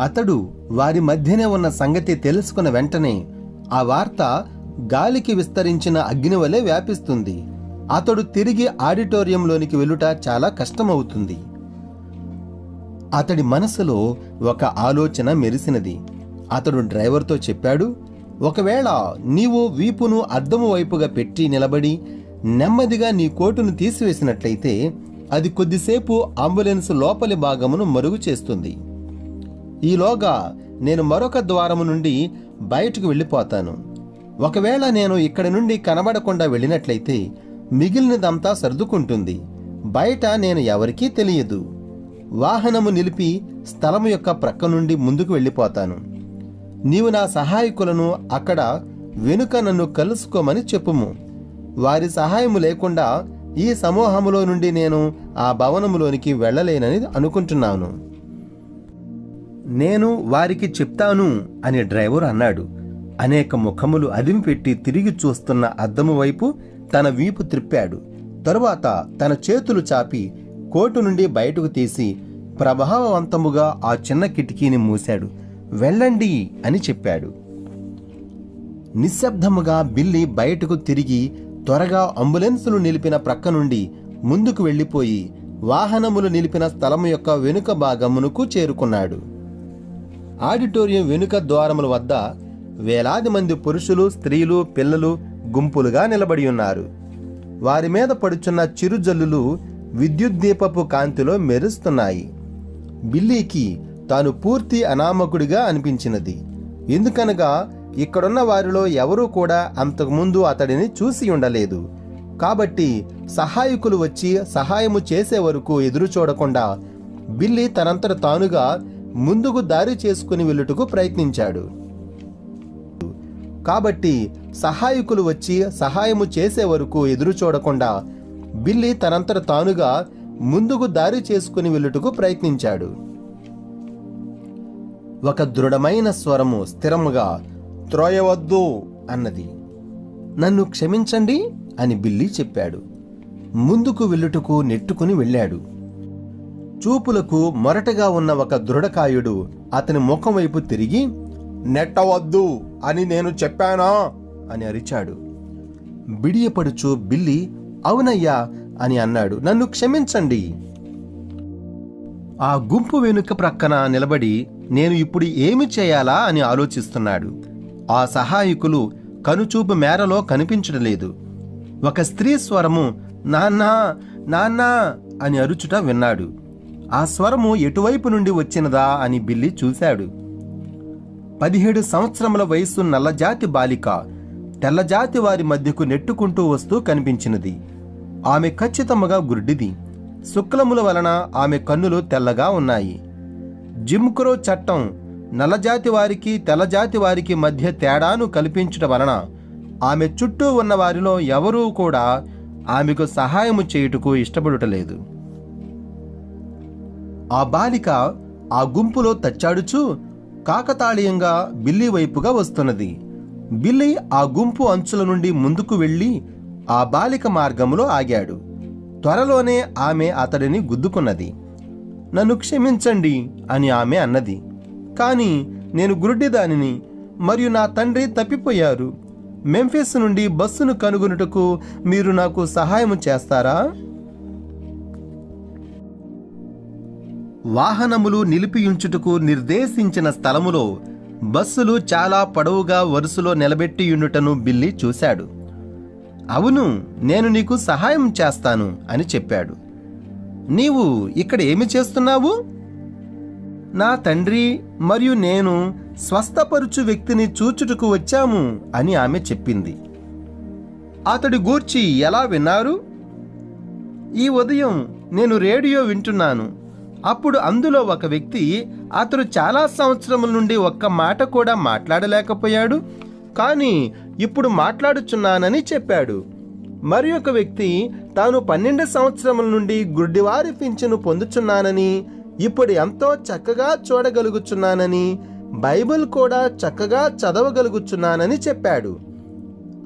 అతడు వారి మధ్యనే ఉన్న సంగతి తెలుసుకున్న వెంటనే ఆ వార్త గాలికి విస్తరించిన అగ్ని వలె వ్యాపిస్తుంది. అతడు తిరిగి ఆడిటోరియంలోనికి వెళ్ళుట చాలా కష్టమవుతుంది. అతడి మనసులో ఒక ఆలోచన మెరిసినది. అతడు డ్రైవర్తో చెప్పాడు, ఒకవేళ నీవు వీపును అద్దము వైపుగా పెట్టి నిలబడి నెమ్మదిగా నీ కోటును తీసివేసినట్లయితే అది కొద్దిసేపు అంబులెన్స్ లోపలి భాగమును మరుగు చేస్తుంది. ఈలోగా నేను మరొక ద్వారము నుండి బయటకు వెళ్ళిపోతాను. ఒకవేళ నేను ఇక్కడి నుండి కనబడకుండా వెళ్ళినట్లయితే మిగిలినదంతా సర్దుకుంటుంది. బయట నేను ఎవరికీ తెలియదు. వాహనము నిలిపి స్థలము యొక్క ప్రక్క నుండి ముందుకు వెళ్ళిపోతాను. నీవు నా సహాయకులను అక్కడ వెనుక నన్ను కలుసుకోమని చెప్పుము. వారి సహాయము లేకుండా ఈ సమూహములో నుండి నేను ఆ భవనములోనికి వెళ్ళలేనని అనుకుంటున్నాను. నేను వారికి చెప్తాను అని డ్రైవర్ అన్నాడు. అనేక ముఖములు అదిమిపెట్టి తిరిగి చూస్తున్న అద్దము వైపు తన వీపు త్రిప్పాడు. తరువాత తన చేతులు చాపి కోటు నుండి బయటకు తీసి ప్రభావవంతముగా ఆ చిన్న కిటికీని మూశాడు. వెళ్ళండి అని చెప్పాడు. నిశ్శబ్దముగా బిల్లీ బయటకు తిరిగి త్వరగా అంబులెన్సులు నిలిపిన ప్రక్క నుండి ముందుకు వెళ్ళిపోయి వాహనములు నిలిపిన స్థలము యొక్క వెనుక భాగమునకు చేరుకున్నాడు. ఆడిటోరియం వెనుక ద్వారముల వద్ద వేలాది మంది పురుషులు, స్త్రీలు, పిల్లలు గుంపులుగా నిలబడి ఉన్నారు. వారి మీద పడుచున్న చిరుజల్లులు విద్యుత్ దీపపు కాంతిలో మెరుస్తున్నాయి. బిల్లీకి తాను పూర్తి అనామకుడిగా అనిపించినది. ఎందుకనగా ఇక్కడున్న వారిలో ఎవరూ కూడా అంతకుముందు అతడిని చూసి ఉండలేదు. కాబట్టి సహాయకులు వచ్చి సహాయము చేసే వరకు ఎదురు చూడకుండా బిల్లీ తనంతట తానుగా ముందుకు దారి చేసుకుని వెళ్ళుటకు ప్రయత్నించాడు. కాబట్టి సహాయకులు వచ్చి సహాయము చేసే వరకు ఎదురు చూడకుండా బిల్లీ తనంతట తానుగా ముందుకు దారి చేసుకుని వెళ్ళుటకు ప్రయత్నించాడు. ఒక దృఢమైన స్వరము స్థిరముగా త్రోయవద్దు అన్నది. నన్ను క్షమించండి అని బిల్లీ చెప్పాడు. ముందుకు వెళ్ళుటకు నెట్టుకుని వెళ్ళాడు. చూపులకు మొరటగా ఉన్న ఒక దృఢకాయుడు అతని ముఖం వైపు తిరిగి, నెట్టవద్దు అని నేను చెప్పానా అని అరిచాడు. బిడియపడుచు బిల్లీ అవునయ్యా అని అన్నాడు. నన్ను క్షమించండి. ఆ గుంపు వెనుక ప్రక్కన నిలబడి నేను ఇప్పుడు ఏమి చేయాలా అని ఆలోచిస్తున్నాడు. ఆ సహాయకులు కనుచూపు మేరలో కనిపించడం లేదు. ఒక స్త్రీ స్వరము నాన్నా నాన్నా అని అరుచుట విన్నాడు. ఆ స్వరము ఎటువైపు నుండి వచ్చినదా అని బిల్లీ చూశాడు. 17 సంవత్సరముల వయసు నల్లజాతి బాలిక తెల్లజాతి వారి మధ్యకు నెట్టుకుంటూ వస్తూ కనిపించినది. ఆమె ఖచ్చితముగా గుడ్డిది. శుక్లముల వలన ఆమె కన్నులు తెల్లగా ఉన్నాయి. జిమ్క్రో చట్టం నల్లజాతి వారికి తెల్లజాతి వారికి మధ్య తేడాను కల్పించడం వలన ఆమె చుట్టూ ఉన్న వారిలో ఎవరూ కూడా ఆమెకు సహాయము చేయుటకు ఇష్టపడుటలేదు. ఆ బాలిక ఆ గుంపులో తచ్చాడుచూ కాకతాళీయంగా బిల్లీ వైపుగా వస్తున్నది. బిల్లీ ఆ గుంపు అంచుల నుండి ముందుకు వెళ్ళి ఆ బాలిక మార్గంలో ఆగాడు. త్వరలోనే ఆమె అతడిని గుద్దుకున్నది. నన్ను క్షమించండి అని ఆమె అన్నది. కానీ నేను గుడ్డిదానిని మరియు నా తండ్రి తప్పిపోయారు. మెంఫిస్ నుండి బస్సును కనుగొనుటకు మీరు నాకు సహాయం చేస్తారా? వాహనములు నిలిపియుంచుటకు నిర్దేశించిన స్థలములో బస్సులు చాలా పొడవుగా వరుసలో నిలబెట్టియుండుటను బిల్లీ చూశాడు. అవును, నేను నీకు సహాయం చేస్తాను అని చెప్పాడు. నీవు ఇక్కడ ఏమి చేస్తున్నావు? నా తండ్రి మరియు నేను స్వస్థపరుచు వ్యక్తిని చూచుటకు వచ్చాము అని ఆమె చెప్పింది. అతడి గూర్చి ఎలా విన్నారు? ఈ ఉదయం నేను రేడియో వింటున్నాను. అప్పుడు అందులో ఒక వ్యక్తి అతడు చాలా సంవత్సరముల నుండి ఒక్క మాట కూడా మాట్లాడలేకపోయాడు, కానీ ఇప్పుడు మాట్లాడుచున్నానని చెప్పాడు. మరి ఒక వ్యక్తి తాను 12 సంవత్సరముల నుండి గుడ్డివారి పింఛను పొందుచున్నానని, ఇప్పుడు ఎంతో చక్కగా చూడగలుగుచున్నానని, బైబిల్ కూడా చక్కగా చదవగలుగుచున్నానని చెప్పాడు.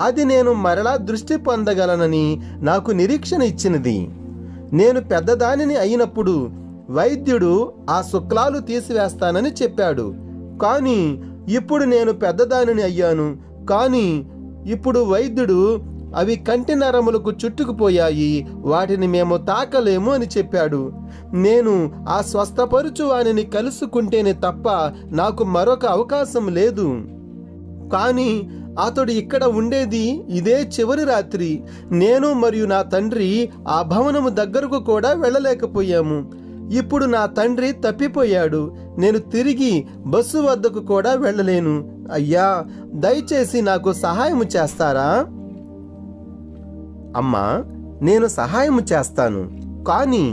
అది నేను మరలా దృష్టి పొందగలనని నాకు నిరీక్షణ ఇచ్చినది. నేను పెద్దదానిని అయినప్పుడు వైద్యుడు ఆ శుక్లాలు తీసివేస్తానని చెప్పాడు. కానీ ఇప్పుడు నేను పెద్దదానిని అయ్యాను, కానీ ఇప్పుడు వైద్యుడు అవి కంటి నరములకు చుట్టుకుపోయాయి, వాటిని మేము తాకలేము అని చెప్పాడు. నేను ఆ స్వస్థపరుచు వానిని కలుసుకుంటేనే తప్ప నాకు మరొక అవకాశం లేదు. కానీ అతడు ఇక్కడ ఉండేది ఇదే చివరి రాత్రి. నేను మరియు నా తండ్రి ఆ భవనము దగ్గరకు కూడా వెళ్ళలేకపోయాము. ఇప్పుడు నా తండ్రి తప్పిపోయాడు. నేను తిరిగి బస్సు వద్దకు కూడా వెళ్ళలేను. అయ్యా, దయచేసి నాకు సహాయం చేస్తారా? అమ్మా, నేను సహాయం చేస్తాను, కానీ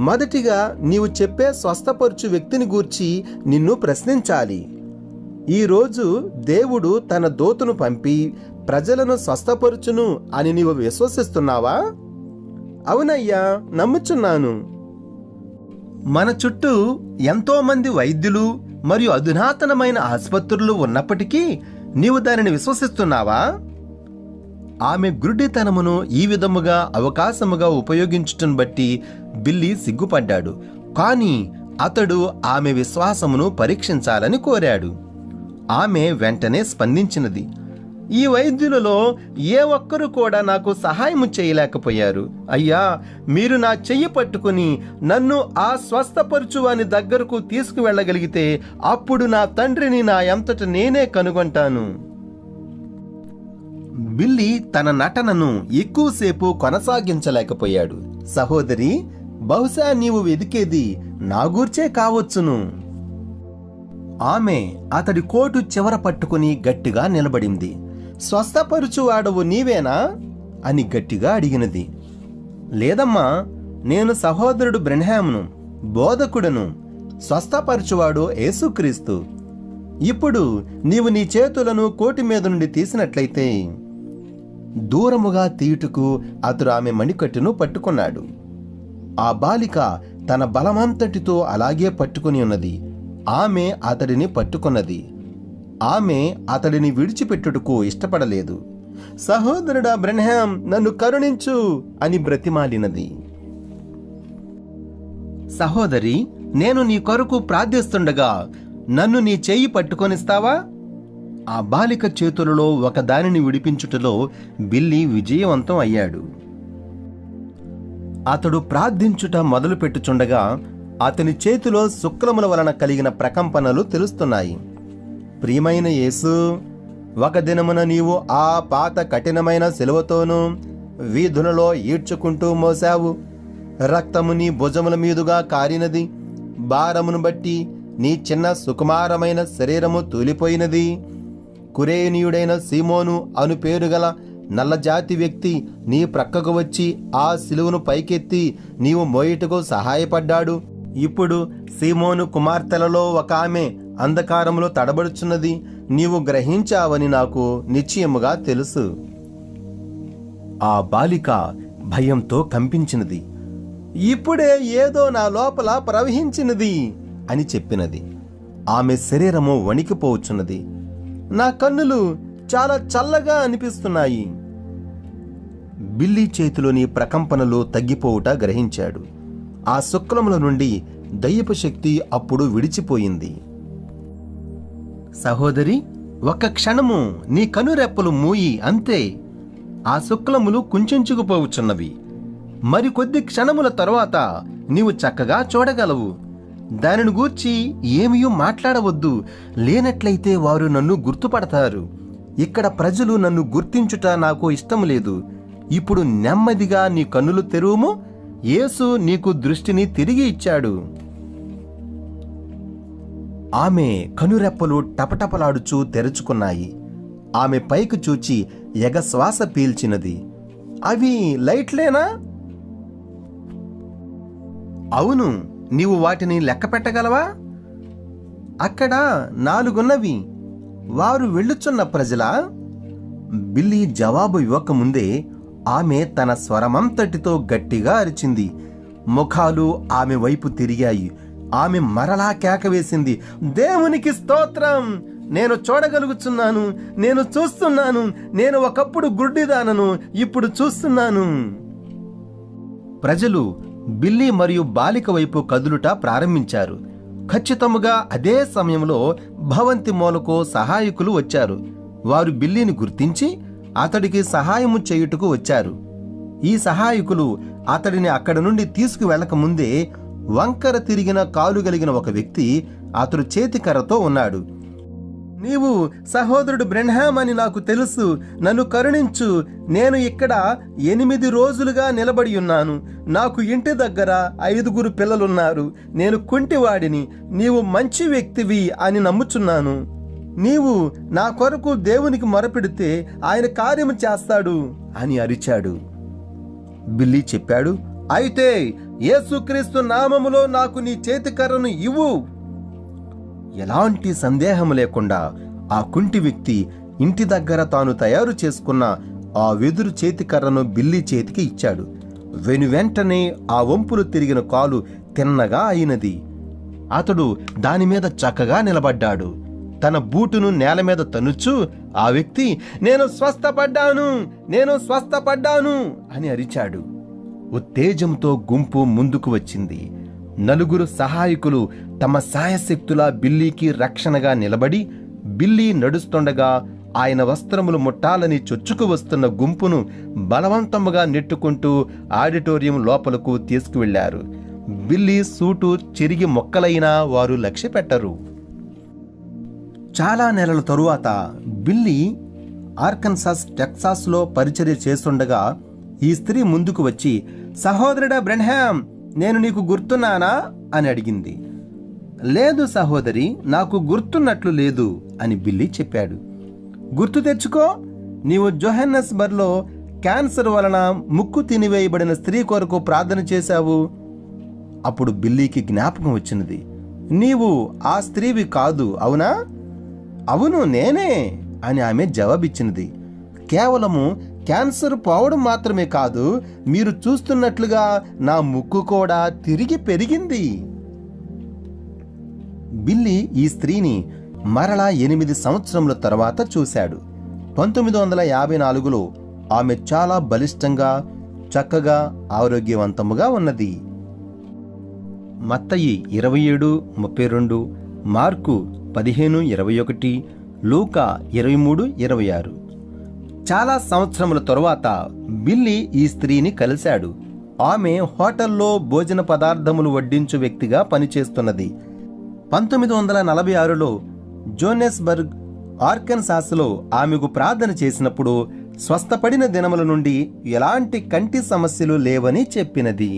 మొదటిగా నీవు చెప్పే స్వస్థపరుచు వ్యక్తిని గూర్చి నిన్ను ప్రశ్నించాలి. ఈరోజు దేవుడు తన దూతను పంపి ప్రజలను స్వస్థపరుచును అని నీవు విశ్వసిస్తున్నావా? అవునయ్యా, నమ్ముచున్నాను. మన చుట్టూ ఎంతోమంది వైద్యులు మరియు అధునాతనమైన ఆసుపత్రులు ఉన్నప్పటికీ నీవు దానిని విశ్వసిస్తున్నావా? ఆమె గుడ్డితనమును ఈ విధముగా అవకాశముగా ఉపయోగించుటను బట్టి బిల్లీ సిగ్గుపడ్డాడు. కానీ అతడు ఆమె విశ్వాసమును పరీక్షించాలని కోరాడు. ఆమె వెంటనే స్పందించినది. ఈ వైద్యులలో ఏ ఒక్కరు కూడా నాకు సహాయం చేయలేకపోయారు. అయ్యా, మీరు నా చెయ్యి పట్టుకుని నన్ను ఆ స్వస్థపరుచువాని దగ్గరకు తీసుకువెళ్ళగలిగితే అప్పుడు నా తండ్రిని నా అంతట నేనే కనుగొంటాను. బిల్లీ తన నటనను ఎక్కువసేపు కొనసాగించలేకపోయాడు. సహోదరి, బహుశా నీవు వెదికేది నా గూర్చే కావచ్చును. ఆమె అతడి కోటు చివర పట్టుకుని గట్టిగా నిలబడింది. స్వస్థపరుచువాడవు నీవేనా అని గట్టిగా అడిగినది. లేదమ్మా, నేను సహోదరుడు బ్రెన్హామును, బోధకుడను. స్వస్థపరచువాడు యేసుక్రీస్తు. ఇప్పుడు నీవు నీ చేతులను కోటి మీద నుండి తీసినట్లయితే. దూరముగా తీయుటకు అతడు ఆమె మణికట్టును పట్టుకున్నాడు. ఆ బాలిక తన బలమంతటితో అలాగే పట్టుకుని ఉన్నది. ఆమె అతడిని పట్టుకున్నది. ఆమె అతడిని విడిచిపెట్టుటకు ఇష్టపడలేదు. సహోదరుడా బ్రెన్హామ్, నన్ను కరుణించు అని బ్రతిమాలినది. సహోదరి, నేను నీ కొరకు ప్రార్థిస్తుండగా నన్ను నీ చేయి పట్టుకొనిస్తావా? ఆ బాలిక చేతులలో ఒక దానిని విడిపించుటలో బిల్లీ విజయవంతం అయ్యాడు. అతడు ప్రార్థించుట మొదలుపెట్టుచుండగా అతని చేతిలో శుక్లముల వలన కలిగిన ప్రకంపనలు తెలుస్తున్నాయి. ప్రియమైన యేసు, ఒక దినమున నీవు ఆ పాత కఠినమైన శిలువతోనూ వీధులలో ఈడ్చుకుంటూ మోసావు. రక్తము నీ భుజముల మీదుగా కారినది. భారమును బట్టి నీ చిన్న సుకుమారమైన శరీరము తూలిపోయినది. కురేనీయుడైన సీమోను అను పేరుగల నల్లజాతి వ్యక్తి నీ ప్రక్కకు వచ్చి ఆ శిలువను పైకెత్తి నీవు మోయుటకు సహాయపడ్డాడు. ఇప్పుడు సీమోను కుమార్తెలలో ఒక ఆమె అంధకారములో తడబడుచున్నది. నీవు గ్రహించావని నాకు నిశ్చయముగా తెలుసు. ఆ బాలిక భయంతో కంపించినది. ఇప్పుడే ఏదో నా లోపల ప్రవహించినది అని చెప్పినది. ఆమె శరీరము వణికిపోవచ్చున్నది. నా కన్నులు చాలా చల్లగా అనిపిస్తున్నాయి. బిల్లీ చేతిలోని ప్రకంపనలు తగ్గిపోవుట గ్రహించాడు. ఆ శుక్లముల నుండి దయ్యపు శక్తి అప్పుడు విడిచిపోయింది. సహోదరి, ఒక్క క్షణము నీ కనురెప్పలు మూయి, అంతే. ఆ శుక్లములు కుంచుకుపోవచ్చున్నవి. మరికొద్ది క్షణముల తరువాత నీవు చక్కగా చూడగలవు. దానిని గూర్చి ఏమీ మాట్లాడవద్దు. లేనట్లయితే వారు నన్ను గుర్తుపడతారు. ఇక్కడ ప్రజలు నన్ను గుర్తించుట నాకు ఇష్టం లేదు. ఇప్పుడు నెమ్మదిగా నీ కన్నులు తెరువుము. యేసు నీకు దృష్టిని తిరిగి ఇచ్చాడు. ఆమె కనురెప్పలు టపటపలాడుచూ తెరుచుకున్నాయి. ఆమె పైకి చూచి ఎగశ్వాస పీల్చినది. అవి లైట్లేనా? అవును. నీవు వాటిని లెక్క పెట్టగలవా? అక్కడ 4 ఉన్నవి. వారు వెళ్ళుచున్న ప్రజలా? బిల్లీ జవాబు ఇవ్వకముందే ఆమె తన స్వరమంతటితో గట్టిగా అరిచింది. ముఖాలు ఆమె వైపు తిరిగాయి. ఆమె మరలా కేకవేసింది, దేవునికి స్తోత్రం! నేను చూడగలుగుచున్నాను, నేను చూస్తున్నాను. నేను ఒకప్పుడు గుడ్డిదానను, ఇప్పుడు చూస్తున్నాను. ప్రజలు బిల్లీ మరియు బాలిక వైపు కదులుట ప్రారంభించారు. ఖచ్చితముగా అదే సమయంలో భవంతి మూలకు సహాయకులు వచ్చారు. వారు బిల్లీని గుర్తించి అతడికి సహాయము చేయుటకు వచ్చారు. ఈ సహాయకులు అతడిని అక్కడి నుండి తీసుకువెళ్ళకముందే వంకర తిరిగిన కాలు కలిగిన ఒక వ్యక్తి అతడు చేతికర్రతో ఉన్నాడు. నీవు సహోదరుడు బ్రెన్హామ్ అని నాకు తెలుసు. నన్ను కరుణించు. నేను ఇక్కడ 8 రోజులుగా నిలబడి ఉన్నాను. నాకు ఇంటి దగ్గర 5 పిల్లలున్నారు. నేను కుంటివాడిని. నీవు మంచి వ్యక్తివి అని నమ్ముచున్నాను. నీవు నా కొరకు దేవునికి మొరపెడితే ఆయన కార్యము చేస్తాడు అని అరిచాడు. బిల్లీ చెప్పాడు, అయితే యేసుక్రీస్తు నామములో నాకు నీ చేతికర్రను ఇవ్వు. ఎలాంటి సందేహం లేకుండా ఆ కుంటి వ్యక్తి ఇంటి దగ్గర తాను తయారు చేసుకున్న ఆ వెదురు చేతికర్రను బిల్లీ చేతికి ఇచ్చాడు. వెనువెంటనే ఆ వంపులు తిరిగిన కాలు తిన్నగా అయినది. అతడు దానిమీద చక్కగా నిలబడ్డాడు. తన బూటును నేల మీద తన్నుచూ ఆ వ్యక్తి, నేను స్వస్థపడ్డాను, నేను స్వస్థపడ్డాను అని అరిచాడు. ఉత్తేజంతో గుంపు ముందుకు వచ్చింది. 4 సహాయకులు తమ సాయశక్తులా బిల్లీకి రక్షణగా నిలబడి, బిల్లీ నడుస్తుండగా ఆయన వస్త్రములు ముట్టాలని చొచ్చుకు వస్తున్న గుంపును బలవంతముగా నెట్టుకుంటూ ఆడిటోరియం లోపలకు తీసుకువెళ్లారు. బిల్లీ సూటు చిరిగి మొక్కలైనా వారు లక్ష్యపెట్టరు. చాలా నెలల తరువాత బిల్లీ ఆర్కన్సాస్, టెక్సాస్లో పరిచర్య చేస్తుండగా ఈ స్త్రీ ముందుకు వచ్చి, సహోదరుడా బ్రెన్హామ్, నేను నీకు గుర్తున్నానా అని అడిగింది. లేదు సహోదరి, నాకు గుర్తున్నట్లు లేదు అని బిల్లీ చెప్పాడు. గుర్తు తెచ్చుకో, నీవు జోహన్నెస్బర్గ్లో క్యాన్సర్ వలన ముక్కు తినివేయబడిన స్త్రీ కొరకు ప్రార్థన చేశావు. అప్పుడు బిల్లీకి జ్ఞాపకం వచ్చినది. నీవు ఆ స్త్రీవి కాదు, అవునా? అవును, నేనే అని ఆమె జవాబిచ్చినది. కేవలము క్యాన్సర్ పోవడం మాత్రమే కాదు, మీరు చూస్తున్నట్లుగా నా ముక్కు కూడా తిరిగి పెరిగింది. బిల్లీ ఈ స్త్రీని మరలా 8 సంవత్సరముల తర్వాత చూశాడు. 1954లో ఆమె చాలా బలిష్టంగా, చక్కగా, ఆరోగ్యవంతముగా ఉన్నది. మత్తయి 27:32, మార్కు 15:21, లూకా 23:26. చాలా సంవత్సరముల తరువాత బిల్లీ ఈ స్త్రీని కలిశాడు. ఆమె హోటల్లో భోజన పదార్థములు వడ్డించు వ్యక్తిగా పనిచేస్తున్నది. 1946లో జోహన్నెస్బర్గ్, ఆర్కన్సాస్లో ఆమెకు ప్రార్థన చేసినప్పుడు స్వస్థపడిన దినముల నుండి ఎలాంటి కంటి సమస్యలు లేవని చెప్పినది.